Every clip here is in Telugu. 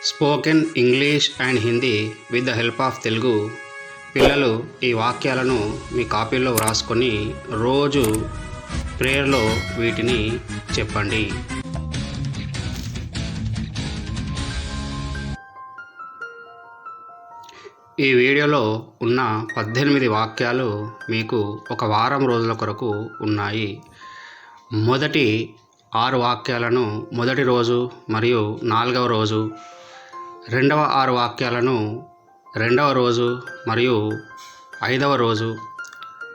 Spoken English and Hindi with the help of Telugu. పిల్లలు ఈ వాక్యాలను మీ కాపీలో వ్రాసుకొని రోజు ప్రేయర్లో వీటిని చెప్పండి. ఈ వీడియోలో ఉన్న 18 వాక్యాలు మీకు ఒక వారం రోజుల కొరకు ఉన్నాయి. మొదటి 6 వాక్యాలను మొదటి రోజు మరియు 4వ రోజు, రెండవ 6 వాక్యాలను 2వ రోజు మరియు 5వ రోజు,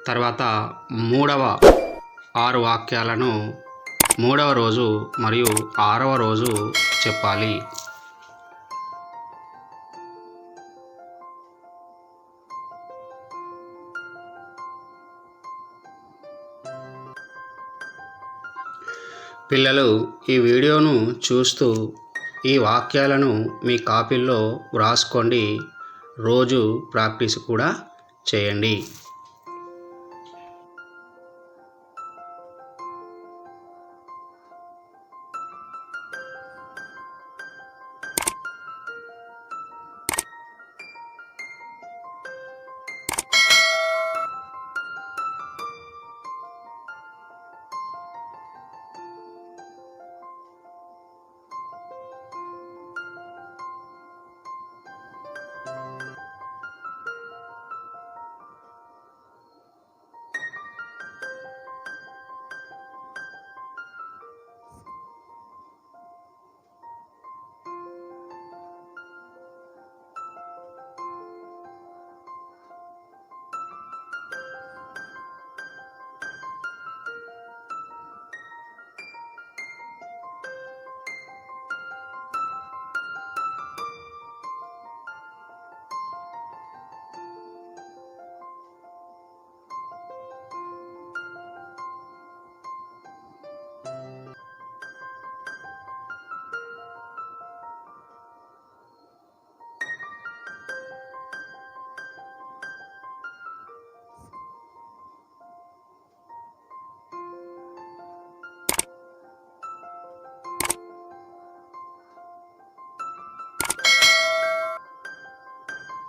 తర్వాత మూడవ 6 వాక్యాలను 3వ రోజు మరియు 6వ రోజు చెప్పాలి. పిల్లలు ఈ వీడియోను చూస్తూ ఈ వాక్యాలను మీ కాపీల్లో వ్రాసుకోండి. రోజు ప్రాక్టీస్ కూడా చేయండి.